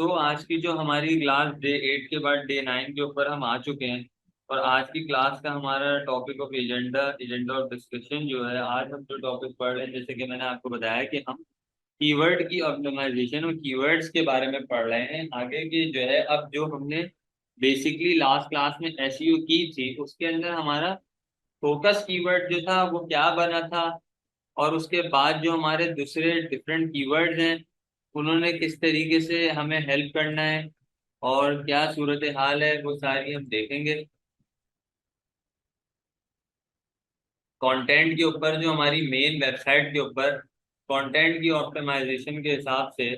आज की जो हमारी क्लास डे 8 के बाद डे 9 के ऊपर हम आ चुके हैं। और आज की क्लास का हमारा topic of agenda agenda of discussion जो है, आज हम जो टॉपिक पढ़ रहे हैं, जैसे कि मैंने आपको बताया कि हम कीवर्ड की ऑप्टिमाइजेशन और कीवर्ड्स के बारे में पढ़ रहे हैं। आगे की जो है, अब जो हमने बेसिकली लास्ट क्लास में एसईओ की थी, उसके अंदर हमारा फोकस कीवर्ड जो था वो क्या बना था, और उसके बाद जो हमारे दूसरे डिफरेंट कीवर्ड्स हैं उन्होंने किस तरीके से हमें हेल्प करना है और क्या सूरत हाल है, वो सारी हम देखेंगे। कंटेंट के ऊपर, जो हमारी मेन वेबसाइट के ऊपर कंटेंट की ऑप्टिमाइजेशन के हिसाब से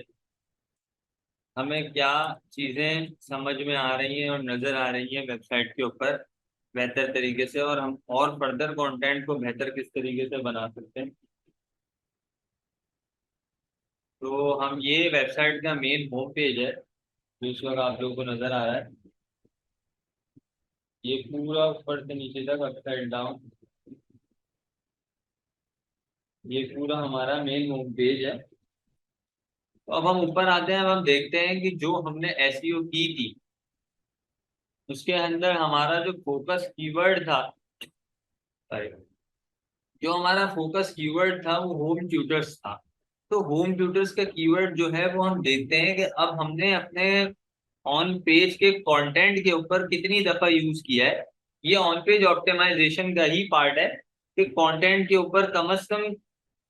हमें क्या चीज़ें समझ में आ रही हैं और नज़र आ रही हैं वेबसाइट के ऊपर बेहतर तरीके से, और हम और फर्दर कंटेंट को बेहतर किस तरीके से बना सकते हैं। तो हम ये वेबसाइट का मेन होम पेज है जो इस वक्त आप लोगों को नजर आ रहा है। ये पूरा ऊपर से नीचे तक अपसाइड डाउन, ये पूरा हमारा मेन होम पेज है। तो अब हम ऊपर आते हैं, अब हम देखते हैं कि जो हमने एसईओ की थी उसके अंदर हमारा जो फोकस कीवर्ड था, sorry, जो हमारा फोकस कीवर्ड था वो होम ट्यूटर्स था। तो होम ट्यूटर्स का कीवर्ड जो है वो हम देखते हैं कि अब हमने अपने ऑन पेज के कंटेंट के ऊपर कितनी दफा यूज किया है। ये ऑन पेज ऑप्टिमाइजेशन का ही पार्ट है कि कंटेंट के ऊपर कम से come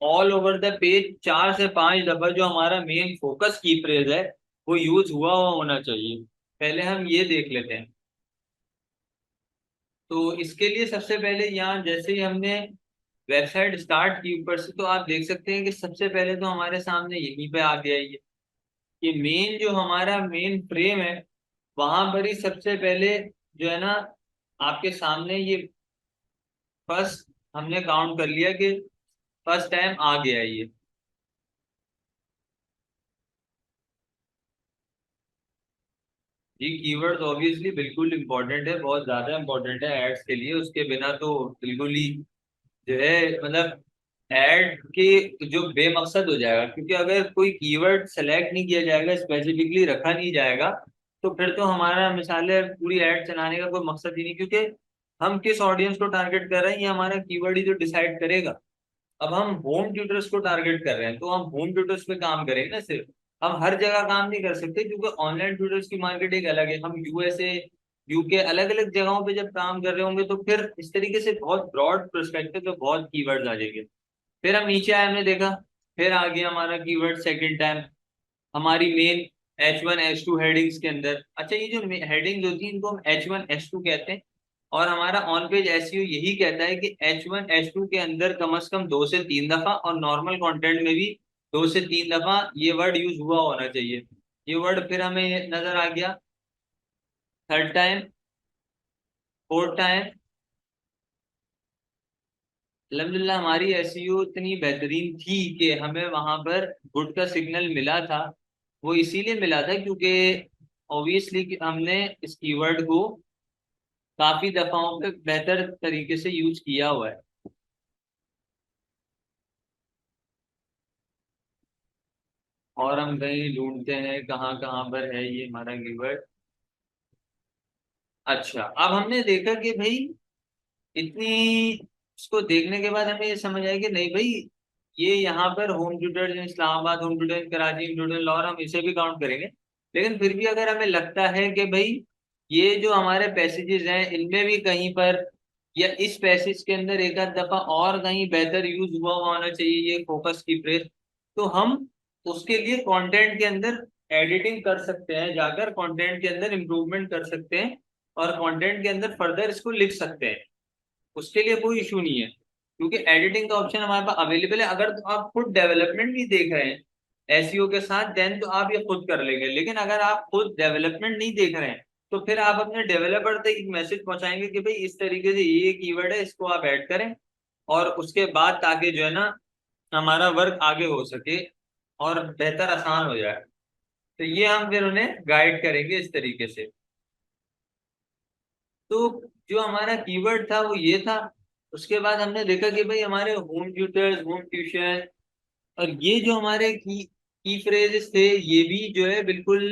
all over the page 4 से 5 दफा जो हमारा मेन फोकस की फ्रेज है वो यूज हुआ होना चाहिए। पहले हम ये देख लेते हैं। तो इसके लिए सबसे पहले यहाँ जैसे ही हमने वेबसाइट स्टार्ट की ऊपर से, तो आप देख सकते हैं कि सबसे पहले तो हमारे सामने यहीं पे आ गया ये मेन जो हमारा मेन फ्रेम है, वहां पर ही सबसे पहले जो है ना आपके सामने ये फर्स्ट हमने काउंट कर लिया कि फर्स्ट टाइम आ गया है ये। जी, कीवर्ड्स ऑब्वियसली बिल्कुल इंपॉर्टेंट है, बहुत ज्यादा इंपॉर्टेंट है एड्स के लिए। उसके बिना तो बिल्कुल ही जो है, मतलब एड के जो बेमकसद हो जाएगा, क्योंकि अगर कोई कीवर्ड सेलेक्ट नहीं किया जाएगा, स्पेसिफिकली रखा नहीं जाएगा, तो फिर तो हमारा मिसाल है पूरी एड चलाने का कोई मकसद ही नहीं, क्योंकि हम किस ऑडियंस को टारगेट कर रहे हैं ये हमारा कीवर्ड ही तो डिसाइड करेगा। अब हम होम ट्यूटर्स को टारगेट कर रहे हैं तो हम होम ट्यूटर्स पे काम करेंगे ना सिर्फ। हम हर जगह काम नहीं कर सकते, क्योंकि ऑनलाइन ट्यूटर्स की मार्केट एक अलग है। हम यूएसए यूके अलग अलग जगहों पे जब काम कर रहे होंगे तो फिर इस तरीके से बहुत ब्रॉड पर्सपेक्टिव पे बहुत कीवर्ड्स आ जाएंगे। फिर हम नीचे आए, हमने देखा फिर आ गया हमारा कीवर्ड सेकंड टाइम हमारी मेन H1 H2 हेडिंग्स के अंदर। अच्छा, ये जो हेडिंग्स होती हैं इनको हम H1 H2 कहते हैं। और हमारा ऑन पेज एसईओ यही कहता है कि H1 H2 के अंदर कम से कम 2 से 3 दफा, और नॉर्मल कंटेंट में भी 2 से 3 दफा ये वर्ड यूज हुआ होना चाहिए। ये वर्ड फिर हमें नजर आ गया थर्ड टाइम, फोर्थ टाइम। अल्हम्दुलिल्लाह हमारी एसईओ इतनी बेहतरीन थी कि हमें वहां पर गुड का सिग्नल मिला था। वो इसीलिए मिला था क्योंकि ऑब्वियसली हमने इस कीवर्ड को काफी दफाओं पे बेहतर तरीके से यूज किया हुआ है। और हम कहीं ढूंढते हैं कहाँ कहाँ पर है ये हमारा कीवर्ड। अच्छा, अब हमने देखा कि भाई इतनी इसको देखने के बाद हमें ये समझ आया कि नहीं भाई, ये यहाँ पर home tutor Islamabad, home tutor Karachi, home tutor Lahore, हम इसे भी काउंट करेंगे। लेकिन फिर भी अगर हमें लगता है कि भाई ये जो हमारे पैसेजेस हैं इनमें भी कहीं पर या इस पैसेज के अंदर एक आध दफा और कहीं बेहतर यूज हुआ होना चाहिए ये फोकस की फ्रेज, तो हम उसके लिए कंटेंट के अंदर एडिटिंग कर सकते हैं, जाकर कंटेंट के अंदर इम्प्रूवमेंट कर सकते हैं और कंटेंट के अंदर फर्दर इसको लिख सकते हैं। उसके लिए कोई इशू नहीं है, क्योंकि एडिटिंग का ऑप्शन हमारे पास अवेलेबल है। अगर तो आप खुद डेवलपमेंट भी देख रहे हैं एसईओ के साथ, देन तो आप ये खुद कर लेंगे। लेकिन अगर आप खुद डेवलपमेंट नहीं देख रहे हैं तो फिर आप अपने डेवलपर तक एक मैसेज पहुंचाएंगे कि भाई इस तरीके से ये कीवर्ड है, इसको आप ऐड करें, और उसके बाद ताकि जो है ना हमारा वर्क आगे हो सके और बेहतर आसान हो जाए। तो ये हम फिर उन्हें गाइड करेंगे इस तरीके से। तो जो हमारा कीवर्ड था वो ये था। उसके बाद हमने देखा कि भाई हमारे होम ट्यूटर्स, होम ट्यूशन और ये जो हमारे की फ्रेजेस थे ये भी जो है बिल्कुल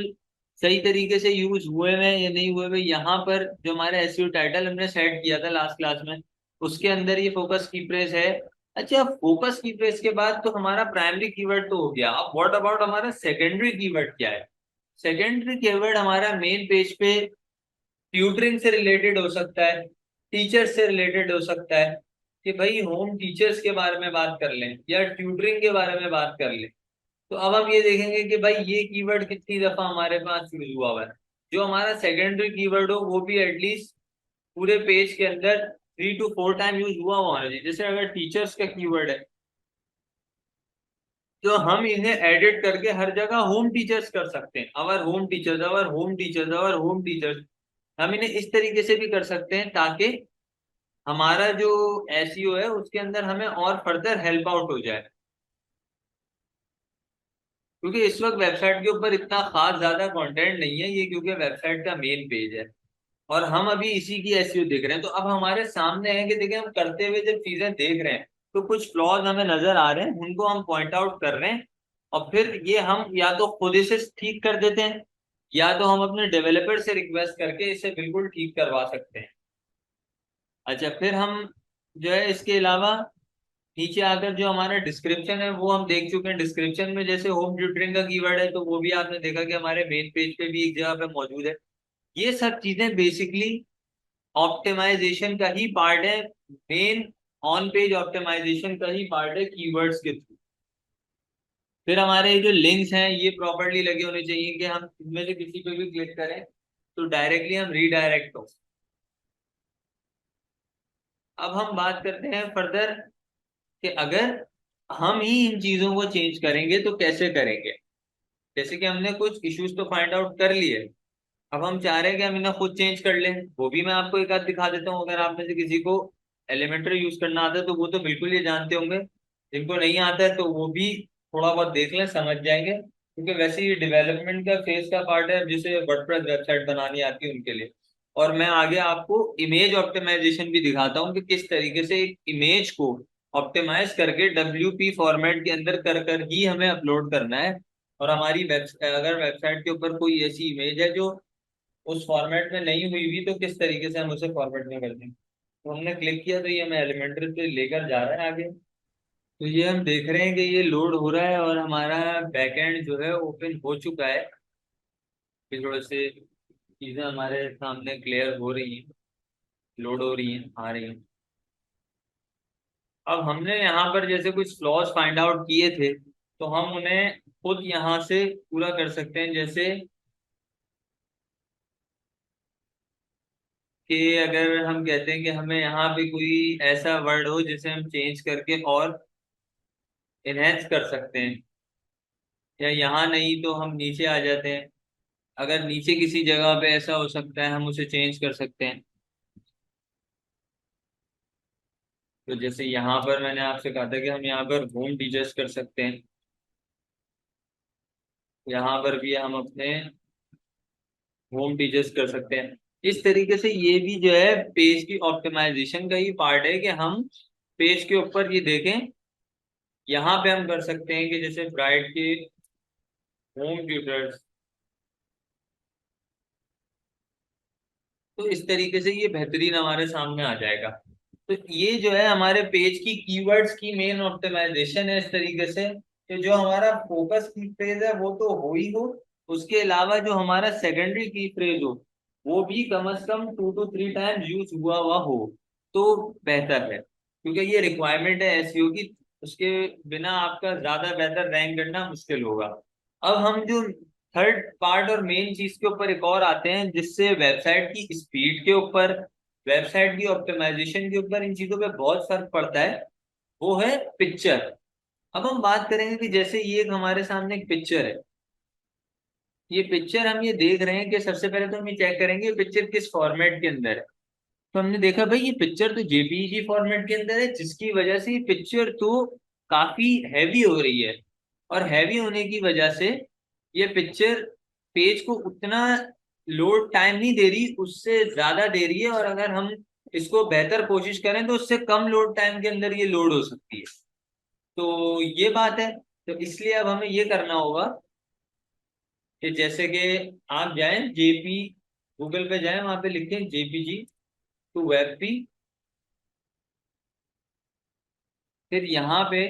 सही तरीके से यूज हुए हैं या नहीं हुए हैं, यहाँ पर जो हमारा एसईओ टाइटल हमने सेट किया था लास्ट क्लास में, उसके अंदर ये फोकस की फ्रेज है। अच्छा, फोकस की फ्रेज के बाद तो हमारा प्राइमरी कीवर्ड तो हो गया, अब व्हाट अबाउट हमारा सेकेंडरी कीवर्ड क्या है? सेकेंडरी कीवर्ड हमारा मेन पेज पे ट्यूटरिंग से रिलेटेड हो सकता है, टीचर्स से रिलेटेड हो सकता है, कि भाई होम टीचर्स के बारे में बात कर लें या ट्यूटरिंग के बारे में बात कर लें। तो अब हम ये देखेंगे कि भाई ये कीवर्ड कितनी दफा हमारे पास यूज हुआ हुआ है। जो हमारा सेकेंडरी कीवर्ड हो वो भी एटलीस्ट पूरे पेज के अंदर 3 to 4 टाइम यूज हुआ होना चाहिए। जैसे अगर टीचर्स का कीवर्ड है तो हम इन्हें एडिट करके हर जगह होम टीचर्स कर सकते हैं, our home teachers, our home teachers, our home teachers. हम इन्हें इस तरीके से भी कर सकते हैं ताकि हमारा जो एसईओ है उसके अंदर हमें और फर्दर हेल्प आउट हो जाए। क्योंकि इस वक्त वेबसाइट के ऊपर इतना खास ज्यादा कंटेंट नहीं है ये, क्योंकि वेबसाइट का मेन पेज है और हम अभी इसी की एसईओ देख रहे हैं। तो अब हमारे सामने है कि देखिए हम करते हुए जब चीजें देख रहे हैं तो कुछ फ्लॉज हमें नजर आ रहे हैं, उनको हम पॉइंट आउट कर रहे हैं और फिर ये हम या तो खुद इसे ठीक कर देते हैं या तो हम अपने डेवलपर से रिक्वेस्ट करके इसे बिल्कुल ठीक करवा सकते हैं। अच्छा, फिर हम जो है इसके अलावा नीचे आकर जो हमारा डिस्क्रिप्शन है वो हम देख चुके हैं। डिस्क्रिप्शन में जैसे होम ट्यूटरिंग का कीवर्ड है तो वो भी आपने देखा कि हमारे मेन पेज पे भी एक जगह पे मौजूद है। ये सब चीजें बेसिकली ऑप्टिमाइजेशन का ही पार्ट है, मेन ऑन पेज ऑप्टिमाइजेशन का ही पार्ट है कीवर्ड्स के थ्रू। फिर हमारे जो लिंक्स हैं ये प्रॉपरली लगे होने चाहिए कि हम इनमें से किसी पे भी क्लिक करें तो डायरेक्टली हम रीडायरेक्ट हो। अब हम बात करते हैं फर्दर कि अगर हम ही इन चीजों को चेंज करेंगे तो कैसे करेंगे। जैसे कि हमने कुछ इश्यूज तो फाइंड आउट कर लिए, अब हम चाह रहे हैं कि हम इन्हें खुद चेंज कर लें। वो भी मैं आपको एक आध दिखा देता हूँ, अगर आप में से किसी को एलिमेंट्री यूज करना आता है तो वो तो बिल्कुल ये जानते होंगे, जिनको नहीं आता है तो वो भी थोड़ा बहुत देख लें, समझ जाएंगे। क्योंकि वैसे ये डेवलपमेंट का फेज का पार्ट है, जिसे वर्डप्रेस वेबसाइट बनानी आती है उनके लिए। और मैं आगे आपको इमेज ऑप्टिमाइजेशन भी दिखाता हूँ कि किस तरीके से एक इमेज को ऑप्टिमाइज करके WP फॉर्मेट के अंदर कर कर ही हमें अपलोड करना है। और हमारी अगर वेबसाइट के ऊपर कोई ऐसी इमेज है जो उस फॉर्मेट में नहीं हुई हुई तो किस तरीके से हम उसे फॉर्मेट में कर देंगे। तो हमने क्लिक किया तो ये हमें एलिमेंट्री पे लेकर जा रहा है आगे। तो ये हम देख रहे हैं कि ये लोड हो रहा है और हमारा बैकएंड जो है ओपन हो चुका है। फिर थोड़े से चीजें हमारे सामने क्लियर हो रही हैं, लोड हो रही हैं, आ रही हैं। अब हमने यहाँ पर जैसे कुछ फ्लॉज फाइंड आउट किए थे तो हम उन्हें खुद यहाँ से पूरा कर सकते हैं। जैसे कि अगर हम कहते हैं कि हमें यहाँ पे कोई ऐसा वर्ड हो जिसे हम चेंज करके और इनहेंस कर सकते हैं, या यहाँ नहीं तो हम नीचे आ जाते हैं। अगर नीचे किसी जगह पे ऐसा हो सकता है हम उसे चेंज कर सकते हैं। तो जैसे यहाँ पर मैंने आपसे कहा था कि हम यहाँ पर होम टीचर्स कर सकते हैं, यहाँ पर भी हम अपने होम टीचर्स कर सकते हैं। इस तरीके से ये भी जो है पेज की ऑप्टिमाइजेशन का ही पार्ट है कि हम पेज के ऊपर ये देखें। यहाँ पे हम कर सकते हैं कि जैसे ब्राइट के होम ट्यूटर्स, तो इस तरीके से ये बेहतरीन हमारे सामने आ जाएगा। तो ये जो है हमारे पेज की कीवर्ड्स की मेन ऑप्टिमाइजेशन है, इस तरीके से कि जो हमारा फोकस की फ्रेज है वो तो हो ही हो, उसके अलावा जो हमारा सेकेंडरी की फ्रेज हो वो भी कम से कम 2 to 3 टाइम्स यूज हुआ हुआ हो तो बेहतर है। क्योंकि ये रिक्वायरमेंट है एसईओ की, उसके बिना आपका ज्यादा बेहतर रैंक करना मुश्किल होगा। अब हम जो थर्ड पार्ट और मेन चीज के ऊपर एक और आते हैं जिससे वेबसाइट की स्पीड के ऊपर, वेबसाइट की ऑप्टिमाइजेशन के ऊपर, इन चीजों पे बहुत फर्क पड़ता है, वो है पिक्चर। अब हम बात करेंगे कि जैसे ये एक हमारे सामने एक पिक्चर है, ये पिक्चर हम ये देख रहे हैं कि सबसे पहले तो हम ये चेक करेंगे ये पिक्चर किस फॉर्मेट के अंदर है। तो हमने देखा भाई ये पिक्चर तो जेपीईजी फॉर्मेट के अंदर है, जिसकी वजह से ये पिक्चर तो काफी हैवी हो रही है। और हैवी होने की वजह से ये पिक्चर पेज को उतना लोड टाइम नहीं दे रही, उससे ज्यादा दे रही है। और अगर हम इसको बेहतर कोशिश करें तो उससे कम लोड टाइम के अंदर ये लोड हो सकती है। तो ये बात है। तो इसलिए अब हमें ये करना होगा कि जैसे कि आप जाएं जेपी, गूगल पे जाएं, वहां पे लिखें जेपीजी टू वेबपी। फिर यहाँ पे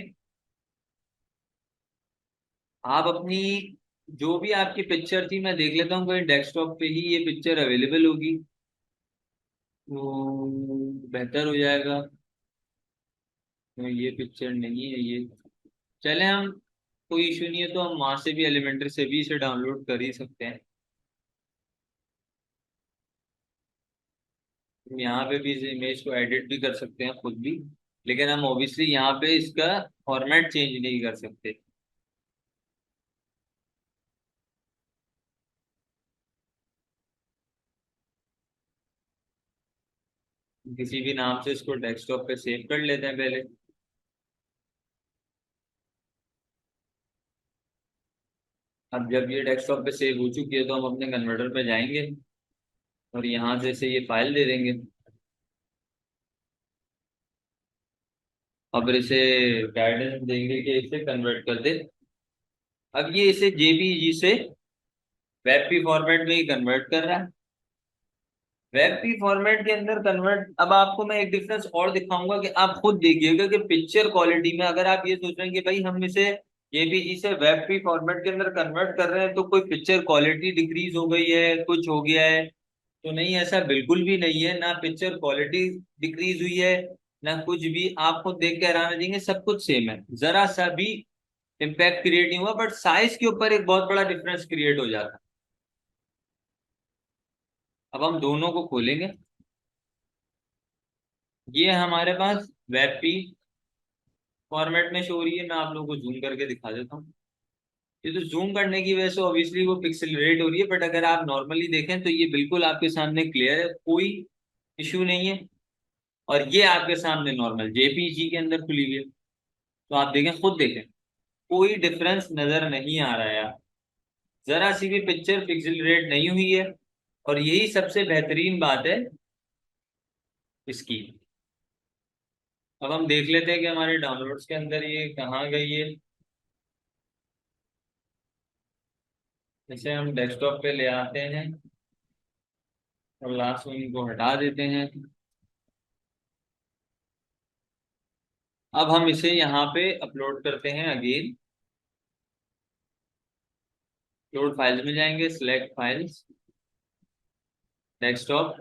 आप अपनी जो भी आपकी पिक्चर थी, मैं देख लेता हूँ कोई डेस्कटॉप पे ही ये पिक्चर अवेलेबल होगी तो बेहतर हो जाएगा। तो ये पिक्चर नहीं है ये। चले हम, कोई इशू नहीं है, तो हम वहां से भी एलिमेंटर से भी इसे डाउनलोड कर ही सकते हैं। हम यहाँ पे भी इस इमेज को एडिट भी कर सकते हैं खुद भी, लेकिन हम ऑब्वियसली यहाँ पे इसका फॉर्मेट चेंज नहीं कर सकते। किसी भी नाम से इसको डेस्कटॉप पे सेव कर लेते हैं पहले। अब जब ये डेस्कटॉप पे सेव हो चुकी है तो हम अपने कन्वर्टर पे जाएंगे और यहाँ से इसे ये फाइल दे देंगे। अब इसे गाइडेंस देंगे कि इसे कन्वर्ट कर दे। अब ये इसे जेपीजी से वेबपी फॉर्मेट में ही कन्वर्ट कर रहा है। वेबपी फॉर्मेट के अंदर कन्वर्ट, अब आपको मैं एक डिफरेंस और दिखाऊंगा कि आप खुद देखिएगा कि पिक्चर क्वालिटी में अगर आप ये सोच रहे हैं कि भाई हम इसे जेपीजी से वेबपी फॉर्मेट के अंदर कन्वर्ट कर रहे हैं तो कोई पिक्चर क्वालिटी डिक्रीज हो गई है, कुछ हो गया है, तो नहीं, ऐसा बिल्कुल भी नहीं है। ना पिक्चर क्वालिटी डिक्रीज हुई है, ना कुछ भी। आप खुद देख के हैरान हो जाएंगे, सब कुछ सेम है, जरा सा भी इम्पैक्ट क्रिएट नहीं हुआ, बट साइज के ऊपर एक बहुत बड़ा डिफरेंस क्रिएट हो जाता है। अब हम दोनों को खोलेंगे। ये हमारे पास वेब पी फॉर्मेट में शो हो रही है। मैं आप लोगों को जूम करके दिखा देता हूँ। ये तो जूम करने की वजह से ऑब्वियसली वो पिक्सल रेट हो रही है, बट अगर आप नॉर्मली देखें तो ये बिल्कुल आपके सामने क्लियर है, कोई इशू नहीं है। और ये आपके सामने नॉर्मल जेपीजी के अंदर खुली हुई है, तो आप देखें, खुद देखें, कोई डिफरेंस नजर नहीं आ रहा है यार। जरा सी भी पिक्चर पिक्सल रेट नहीं हुई है। और यही सबसे बेहतरीन बात है इसकी। अब हम देख लेते हैं कि हमारे डाउनलोड्स के अंदर ये कहाँ गई है। इसे हम डेस्कटॉप पे ले आते हैं और लास्ट में इनको हटा देते हैं। अब हम इसे यहाँ पे अपलोड करते हैं अगेन। अपलोड फाइल्स में जाएंगे, सिलेक्ट फाइल्स, डेस्कटॉप।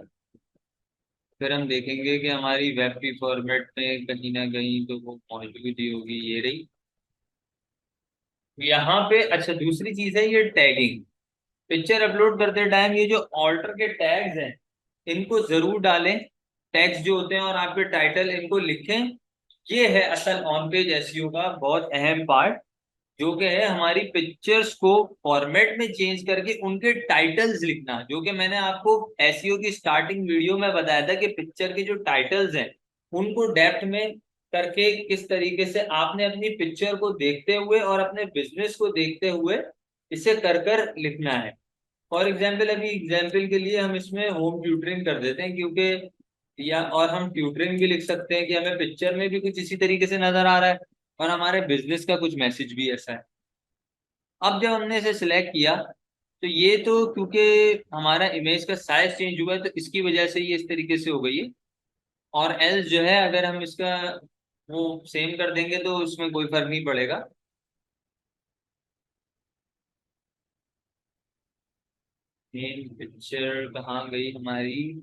फिर हम देखेंगे कि हमारी वेब की फॉर्मेट में कहीं ना कहीं तो वो मौजूद ही होगी, ये रही। यहाँ पे अच्छा दूसरी चीज है ये टैगिंग। पिक्चर अपलोड करते टाइम ये जो ऑल्टर के टैग्स हैं इनको जरूर डालें। टैग्स जो होते हैं और आपके टाइटल इनको लिखें। ये है असल ऑन पेज एसईओ का बहुत अहम पार्ट, जो कि है हमारी पिक्चर्स को फॉर्मेट में चेंज करके उनके टाइटल्स लिखना। जो कि मैंने आपको एसईओ की स्टार्टिंग वीडियो में बताया था कि पिक्चर के जो टाइटल्स हैं उनको डेप्थ में करके किस तरीके से आपने अपनी पिक्चर को देखते हुए और अपने बिजनेस को देखते हुए इसे कर कर लिखना है। फॉर एग्जाम्पल, अभी एग्जाम्पल के लिए हम इसमें होम ट्यूटरिंग कर देते हैं, क्योंकि या और हम ट्यूटरिंग भी लिख सकते हैं कि हमें पिक्चर में भी कुछ इसी तरीके से नजर आ रहा है और हमारे बिजनेस का कुछ मैसेज भी ऐसा है। अब जब हमने इसे सिलेक्ट किया तो ये तो क्योंकि हमारा इमेज का साइज चेंज हुआ है तो इसकी वजह से ये इस तरीके से हो गई है। और एल्स जो है अगर हम इसका वो सेम कर देंगे तो उसमें कोई फर्क नहीं पड़ेगा। मेन पिक्चर कहाँ गई हमारी?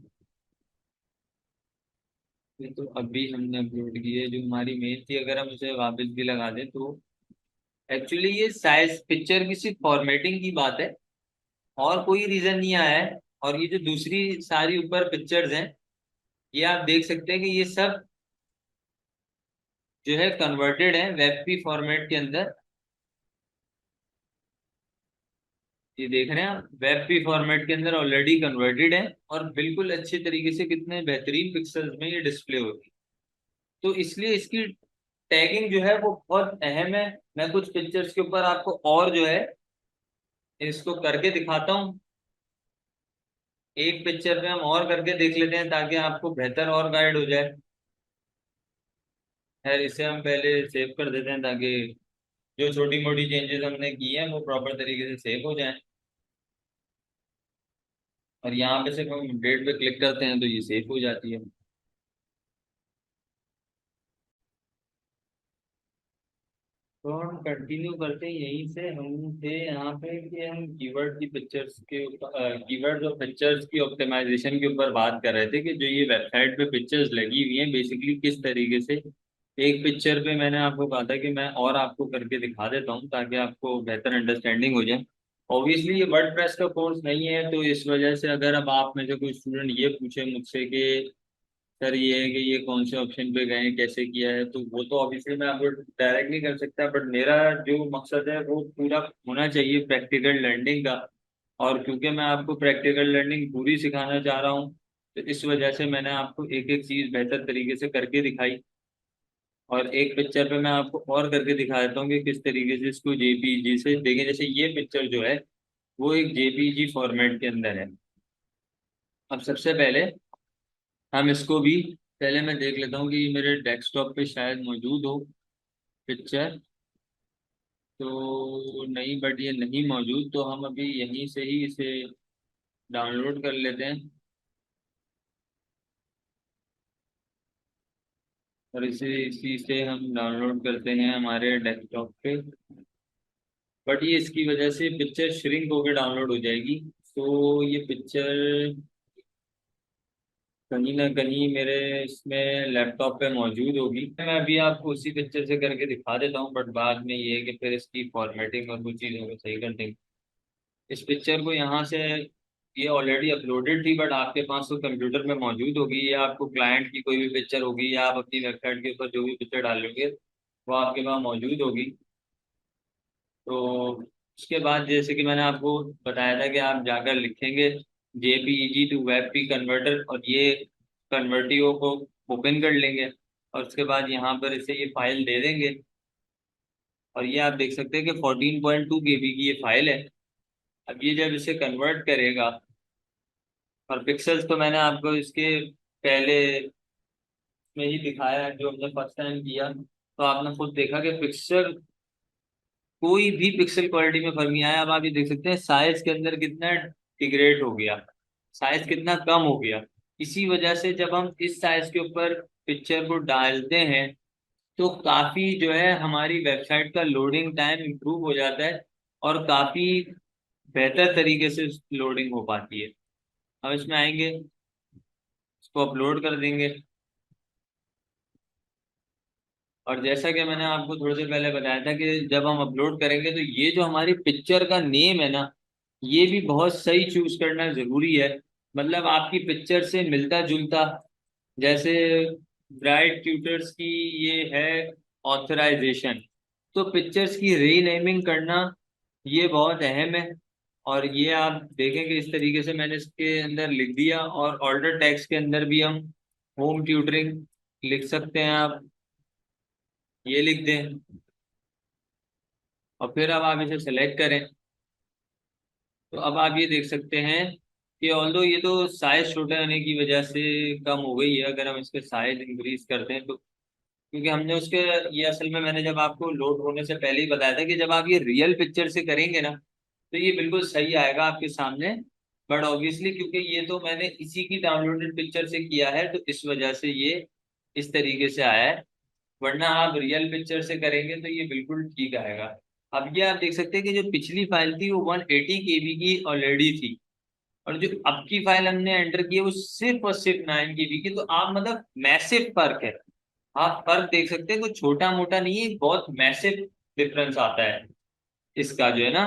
ये तो अभी हमने अपलोड की है जो हमारी मेन थी, अगर हम उसे वापस भी लगा दें तो एक्चुअली ये साइज पिक्चर की सिर्फ फॉर्मेटिंग की बात है और कोई रीजन नहीं आया है। और ये जो दूसरी सारी ऊपर पिक्चर्स हैं ये आप देख सकते हैं कि ये सब जो है कन्वर्टेड है वेबपी फॉर्मेट के अंदर। ये देख रहे हैं आप, वेबपी फॉर्मेट के अंदर ऑलरेडी कन्वर्टेड है और बिल्कुल अच्छे तरीके से कितने बेहतरीन पिक्सल्स में ये डिस्प्ले होगी। तो इसलिए इसकी टैगिंग जो है वो बहुत अहम है। मैं कुछ पिक्चर्स के ऊपर आपको और जो है इसको करके दिखाता हूँ। एक पिक्चर पे हम और करके देख लेते हैं ताकि आपको बेहतर और गाइड हो जाए। खैर इसे हम पहले सेव कर देते हैं ताकि जो छोटी मोटी चेंजेस हमने की हैं वो प्रॉपर तरीके से सेव हो जाएं। और यहाँ पे सिर्फ हम अपडेट पे क्लिक करते हैं तो ये सेव हो जाती है। तो हम कंटिन्यू करते हैं यहीं से। हम थे यहाँ पे कि हम कीवर्ड की पिक्चर्स के कीवर्ड्स और पिक्चर्स की ऑप्टिमाइजेशन के ऊपर बात कर रहे थे कि जो ये वेबसाइट पे पिक्चर्स लगी हुई हैं बेसिकली किस तरीके से। एक पिक्चर पे मैंने आपको कहा था कि मैं और आपको करके दिखा देता हूँ ताकि आपको बेहतर अंडरस्टैंडिंग हो जाए। ऑब्वियसली ये वर्डप्रेस का कोर्स नहीं है तो इस वजह से अगर अब आप में से कोई स्टूडेंट ये पूछे मुझसे कि सर ये है कि ये कौन से ऑप्शन पे गए कैसे किया है, तो वो तो ऑब्वियसली मैं आपको डायरेक्ट नहीं कर सकता, बट मेरा जो मकसद है वो पूरा होना चाहिए प्रैक्टिकल लर्निंग का। और क्योंकि मैं आपको प्रैक्टिकल लर्निंग पूरी सिखाना चाह रहा हूँ तो इस वजह से मैंने आपको एक एक चीज़ बेहतर तरीके से करके दिखाई। और एक पिक्चर पे मैं आपको और करके दिखा देता हूँ कि किस तरीके से इसको जेपीजी से देखें। जैसे ये पिक्चर जो है वो एक जेपीजी फॉर्मेट के अंदर है। अब सबसे पहले हम इसको भी, पहले मैं देख लेता हूँ कि ये मेरे डेस्कटॉप पे शायद मौजूद हो पिक्चर। तो नहीं, बट ये नहीं मौजूद तो हम अभी यहीं से ही इसे डाउनलोड कर लेते हैं और इसे इसी से हम डाउनलोड करते हैं हमारे डेस्कटॉप पे। बट ये इसकी वजह से पिक्चर श्रिंक होकर डाउनलोड हो जाएगी। तो ये पिक्चर कहीं ना कहीं मेरे इसमें लैपटॉप पे मौजूद होगी। मैं अभी आपको उसी पिक्चर से करके दिखा देता हूँ, बट बाद में ये है कि फिर इसकी फॉर्मेटिंग और कुछ चीज़ों को सही कर देंगे। इस पिक्चर को यहाँ से, ये ऑलरेडी अपलोडेड थी बट आपके पास तो कंप्यूटर में मौजूद होगी, या आपको क्लाइंट की कोई भी पिक्चर होगी या आप अपनी वेबसाइट के ऊपर जो भी पिक्चर डालोगे वो आपके पास मौजूद होगी। तो उसके बाद जैसे कि मैंने आपको बताया था कि आप जाकर लिखेंगे JPEG to WebP converter और ये कन्वर्टियो को ओपन कर लेंगे और उसके बाद यहाँ पर इसे ये फाइल दे देंगे। और ये आप देख सकते हैं कि 14.2 KB की ये फाइल है। अब ये जब इसे कन्वर्ट करेगा, और पिक्सल्स तो मैंने आपको इसके पहले में ही दिखाया है जो हमने फर्स्ट टाइम किया, तो आपने खुद देखा कि पिक्सल, कोई भी पिक्सल क्वालिटी में फर्क नहीं आया। अब आप ये देख सकते हैं साइज के अंदर कितना डिग्रेड हो गया, साइज कितना कम हो गया। इसी वजह से जब हम इस साइज के ऊपर पिक्चर को डालते हैं तो काफी जो है हमारी वेबसाइट का लोडिंग टाइम इंप्रूव हो जाता है और काफी बेहतर तरीके से लोडिंग हो पाती है। अब इसमें आएंगे, इसको अपलोड कर देंगे। और जैसा कि मैंने आपको थोड़ी देर पहले बताया था कि जब हम अपलोड करेंगे तो ये जो हमारी पिक्चर का नेम है ना, ये भी बहुत सही चूज करना जरूरी है। मतलब आपकी पिक्चर से मिलता जुलता, जैसे ब्राइट ट्यूटर्स की ये है ऑथराइजेशन, तो पिक्चर्स की रीनेमिंग करना ये बहुत अहम है। और ये आप देखेंगे इस तरीके से मैंने इसके अंदर लिख दिया, और ऑल्टर टेक्स्ट के अंदर भी हम होम ट्यूटरिंग लिख सकते हैं। आप ये लिख दें और फिर अब आप इसे सेलेक्ट करें तो अब आप ये देख सकते हैं कि ऑल्दो ये तो साइज छोटा होने की वजह से कम हो गई है। अगर हम इसके साइज इंक्रीज करते हैं तो, क्योंकि हमने उसके, ये असल में मैंने जब आपको लोड होने से पहले ही बताया था कि जब आप ये रियल पिक्चर से करेंगे ना तो ये बिल्कुल सही आएगा आपके सामने। बट ऑब्वियसली क्योंकि ये तो मैंने इसी की डाउनलोडेड पिक्चर से किया है तो इस वजह से ये इस तरीके से आया है, वरना आप रियल पिक्चर से करेंगे तो ये बिल्कुल ठीक आएगा। अब ये आप देख सकते हैं कि जो पिछली फाइल थी वो 180 KB की ऑलरेडी थी, और जो अब की फाइल हमने एंटर की है वो सिर्फ और सिर्फ 9 KB की। तो आप मतलब मैसिव फर्क है, आप फर्क देख सकते हैं, कोई छोटा मोटा नहीं है, बहुत मैसिव डिफरेंस आता है इसका जो है ना।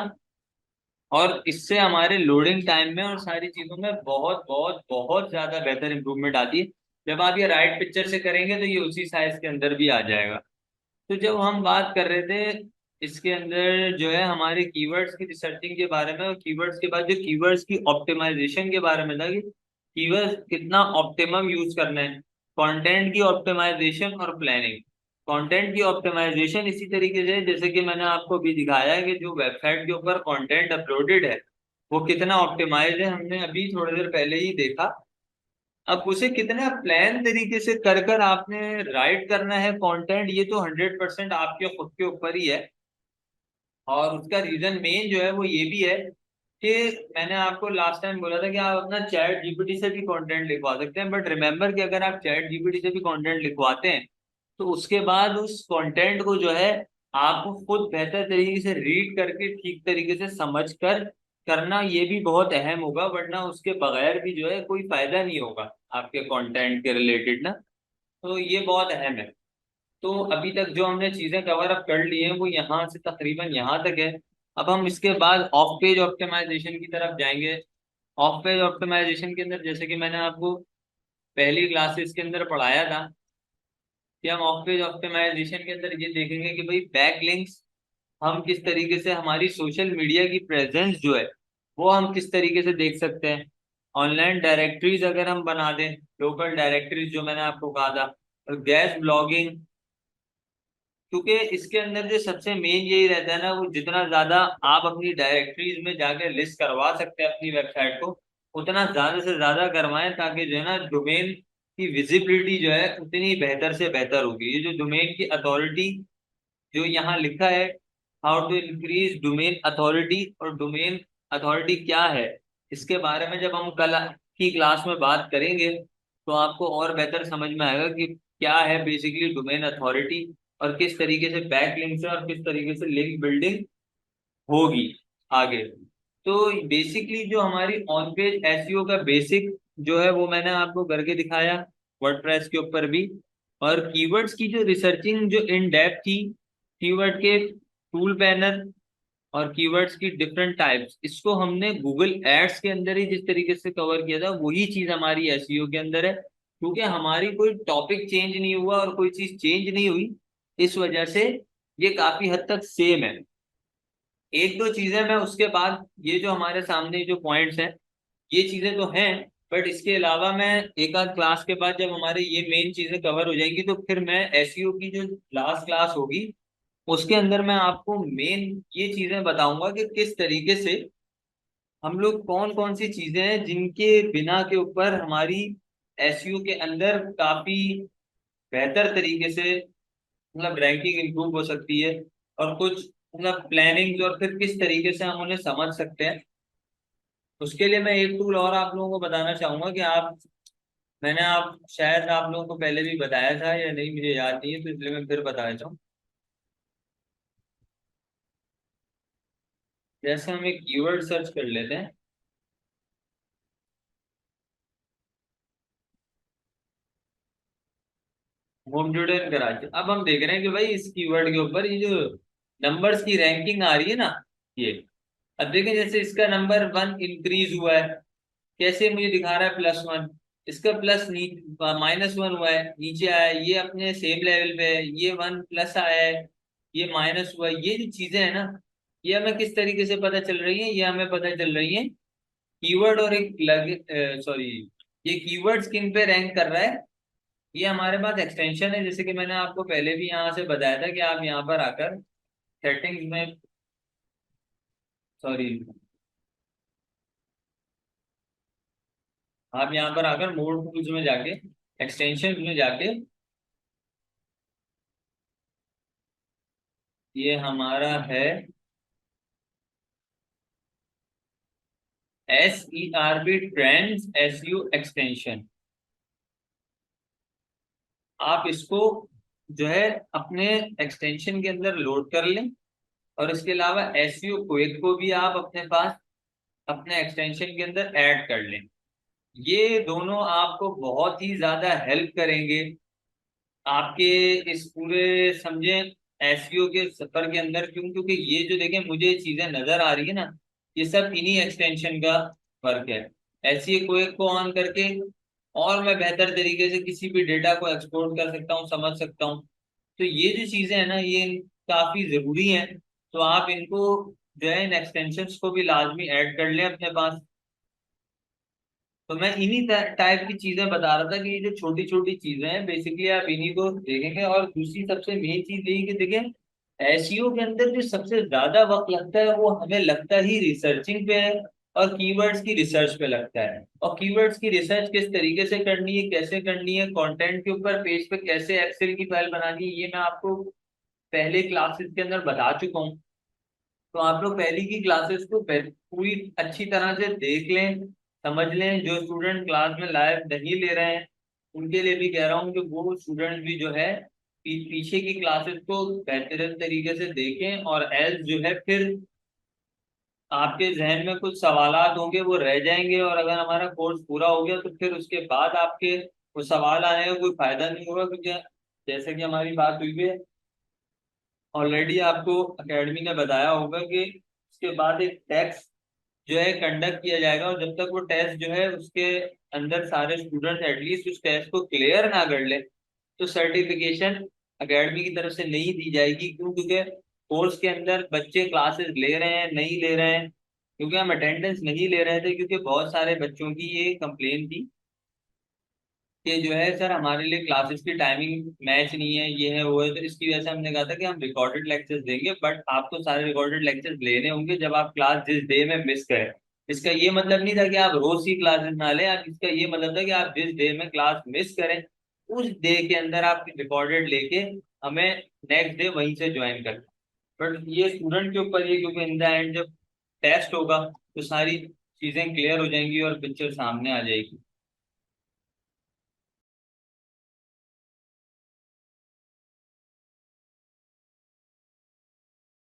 और इससे हमारे लोडिंग टाइम में और सारी चीजों में बहुत बहुत बहुत ज्यादा बेहतर इंप्रूवमेंट आती है। जब आप ये राइट पिक्चर से करेंगे तो ये उसी साइज के अंदर भी आ जाएगा। तो जब हम बात कर रहे थे इसके अंदर जो है हमारे कीवर्ड्स की रिसर्चिंग के बारे में, और कीवर्ड्स के बाद जो कीवर्ड्स की ऑप्टिमाइजेशन के बारे में था कि कीवर्ड्स कितना ऑप्टिमम यूज करना है, कंटेंट की ऑप्टिमाइजेशन और प्लानिंग। कंटेंट की ऑप्टिमाइजेशन इसी तरीके से जैसे कि मैंने आपको अभी दिखाया है कि जो वेबसाइट के ऊपर कंटेंट अपलोडेड है वो कितना ऑप्टिमाइज है, हमने अभी थोड़ी देर पहले ही देखा। अब उसे कितना प्लान तरीके से कर कर आपने राइट करना है कंटेंट, ये तो 100% आपके खुद के ऊपर ही है। और उसका रीजन मेन जो है वो ये भी है कि मैंने आपको लास्ट टाइम बोला था कि आप अपना चैट जीपीटी से भी कंटेंट लिखवा सकते हैं, बट रिमेंबर कि अगर आप चैट जीपीटी से भी कंटेंट लिखवाते हैं तो उसके बाद उस कंटेंट को जो है आपको खुद बेहतर तरीके से रीड करके ठीक तरीके से समझ कर करना, ये भी बहुत अहम होगा, वरना उसके बगैर भी जो है कोई फायदा नहीं होगा आपके कंटेंट के रिलेटेड ना। तो ये बहुत अहम है। तो अभी तक जो हमने चीजें कवर अप कर ली हैं वो यहाँ से तकरीबन यहाँ तक है। अब हम इसके बाद ऑफ पेज ऑप्टिमाइजेशन की तरफ जाएंगे। ऑफ पेज ऑप्टिमाइजेशन के अंदर जैसे कि मैंने आपको पहली क्लासेस के अंदर पढ़ाया था कि हम ऑफ पेज ऑप्टिमाइजेशन के अंदर ये देखेंगे कि भाई बैक लिंक्स हम किस तरीके से, हमारी सोशल मीडिया की प्रेजेंस जो है वो हम किस तरीके से देख सकते हैं। ऑनलाइन डायरेक्टरीज अगर हम बना दें, लोकल डायरेक्टरीज जो मैंने आपको कहा था, और गैस ब्लॉगिंग, क्योंकि इसके अंदर जो सबसे मेन यही रहता है ना, वो जितना ज्यादा आप अपनी डायरेक्टरीज में जाके लिस्ट करवा सकते हैं अपनी वेबसाइट को, उतना ज्यादा से ज्यादा करवाएं, ताकि जो है ना डोमेन की विजिबिलिटी जो है उतनी बेहतर से बेहतर होगी। ये जो डोमेन की अथॉरिटी जो यहाँ लिखा है, how to increase domain authority, और डोमेन अथॉरिटी क्या है, इसके बारे में जब हम कल की क्लास में बात करेंगे तो आपको और बेहतर समझ में आएगा कि क्या है बेसिकली डोमेन अथॉरिटी, और किस तरीके से बैक लिंक से और किस तरीके से लिंक बिल्डिंग होगी आगे। तो बेसिकली जो हमारी ऑन पेज एसईओ का बेसिक जो है वो मैंने आपको करके दिखाया वर्डप्रेस के ऊपर भी। और कीवर्ड्स की जो रिसर्चिंग जो इन डेप्थ थी, कीवर्ड के टूल पैनल और कीवर्ड्स की डिफरेंट टाइप्स, इसको हमने गूगल एड्स के अंदर ही जिस तरीके से कवर किया था वही चीज हमारी एसईओ के अंदर है, क्योंकि हमारी कोई टॉपिक चेंज नहीं हुआ और कोई चीज चेंज नहीं हुई, इस वजह से ये काफी हद तक सेम है। एक दो चीजें मैं उसके बाद, ये जो हमारे सामने जो पॉइंट्स हैं ये चीजें तो हैं, बट इसके अलावा मैं एक आध क्लास के बाद जब हमारे ये मेन चीजें कवर हो जाएंगी तो फिर मैं एसईओ की जो लास्ट क्लास होगी उसके अंदर मैं आपको मेन ये चीजें बताऊंगा कि किस तरीके से हम लोग, कौन कौन सी चीजें हैं जिनके बिना के ऊपर हमारी एसईओ के अंदर काफी बेहतर तरीके से मतलब रैंकिंग इंप्रूव हो सकती है, और कुछ मतलब प्लानिंग और फिर किस तरीके से हम उन्हें समझ सकते हैं। उसके लिए मैं एक टूल और आप लोगों को बताना चाहूंगा कि आप, मैंने आप शायद आप लोगों को पहले भी बताया था या नहीं मुझे याद नहीं है, तो इसलिए मैं फिर बताना चाहूँ। जैसे हम एक कीवर्ड सर्च कर लेते हैं, होम ट्यूटर कराची, अब हम देख रहे हैं कि भाई इस कीवर्ड के ऊपर ये जो नंबर्स की रैंकिंग आ रही है ना, ये अब देखें जैसे इसका नंबर 1 इंक्रीज हुआ है, कैसे मुझे दिखा रहा है +1, इसका प्लस -1 हुआ है, नीचे आया है, ये अपने सेम लेवल पे है, ये 1 प्लस आया है, ये माइनस हुआ है। ये जो चीजें हैं ना, ये हमें किस तरीके से पता चल रही है, ये हमें पता चल रही है कीवर्ड और एक लग सॉरी, ये कीवर्ड्स किन पे रैंक कर रहा है, ये हमारे पास एक्सटेंशन है। जैसे कि मैंने आपको पहले भी यहाँ से बताया था कि आप यहाँ पर आकर सेटिंग्स में, सॉरी, आप यहाँ पर आकर मोड टूल्स में जाके, एक्सटेंशन में जाके, ये हमारा है SERP ट्रेंड्स SEO एक्सटेंशन। आप इसको जो है अपने एक्सटेंशन के अंदर लोड कर लें, और इसके अलावा SEO क्विक को भी आप अपने पास अपने एक्सटेंशन के अंदर ऐड कर लें। ये दोनों आपको बहुत ही ज्यादा हेल्प करेंगे आपके इस पूरे समझे एसईओ के सफर के अंदर। क्यों? क्योंकि ये जो देखें मुझे चीजें नजर आ रही है ना, ये सब इन्हीं एक्सटेंशन का वर्क है। एसईओ को ऑन करके और मैं बेहतर तरीके से किसी भी डेटा को एक्सपोर्ट कर सकता हूँ, समझ सकता हूँ। तो ये जो चीजें हैं ना, ये काफी जरूरी हैं। तो आप इनको जो है इन एक्सटेंशंस को भी लाजमी ऐड कर लें अपने पास। तो मैं इन्हीं टाइप की चीजें बता रहा था कि ये जो छोटी छोटी चीजें हैं बेसिकली आप इन्हीं को देखेंगे। और दूसरी सबसे मेन चीज यही कि देखें, एसईओ के अंदर जो सबसे ज्यादा वक्त लगता है वो हमें लगता ही रिसर्चिंग पे है, और कीवर्ड्स की रिसर्च पे लगता है। और कीवर्ड्स की रिसर्च किस तरीके से करनी है, कैसे करनी है, कंटेंट के ऊपर पेज पे कैसे एक्सेल की फाइल बनानी है, ये मैं आपको पहले क्लासेस के अंदर बता चुका हूँ। तो आप लोग पहली की क्लासेस को पूरी अच्छी तरह से देख लें, समझ लें। जो स्टूडेंट क्लास में लाइव नहीं ले रहे हैं उनके लिए भी कह रहा हूँ कि वो स्टूडेंट भी जो है पीछे की क्लासेस को बेहतरीन तरीके से देखें, और एल्स जो है फिर आपके जहन में कुछ सवालात होंगे वो रह जाएंगे, और अगर हमारा कोर्स पूरा हो गया तो फिर उसके बाद आपके वो सवाल आने का कोई फायदा नहीं होगा, क्योंकि जैसे कि हमारी बात हुई है ऑलरेडी, आपको एकेडमी ने बताया होगा कि उसके बाद एक टेस्ट जो है कंडक्ट किया जाएगा, और जब तक वो टेस्ट जो है उसके अंदर सारे स्टूडेंट एटलीस्ट उस टेस्ट को क्लियर ना कर ले तो सर्टिफिकेशन एकेडमी की तरफ से नहीं दी जाएगी। क्यों? क्योंकि कोर्स के अंदर बच्चे क्लासेस ले रहे हैं नहीं ले रहे हैं, क्योंकि हम अटेंडेंस नहीं ले रहे थे, क्योंकि बहुत सारे बच्चों की ये कंप्लेन थी कि जो है सर हमारे लिए क्लासेस की टाइमिंग मैच नहीं है, ये है वो है। तो इसकी वजह से हमने कहा था कि हम रिकॉर्डेड लेक्चर्स देंगे, बट आपको सारे रिकॉर्डेड लेक्चर्स लेने होंगे जब आप क्लास जिस डे में मिस करें। इसका ये मतलब नहीं था कि आप रोज ही क्लासेस ना लें, इसका ये मतलब था कि आप जिस डे में क्लास मिस करें उस डे के अंदर आप रिकॉर्डेड लेके हमें नेक्स्ट डे वहीं से ज्वाइन करें। बट ये स्टूडेंट के ऊपर ही, क्योंकि इन द एंड जब टेस्ट होगा तो सारी चीजें क्लियर हो जाएंगी और पिक्चर सामने आ जाएगी।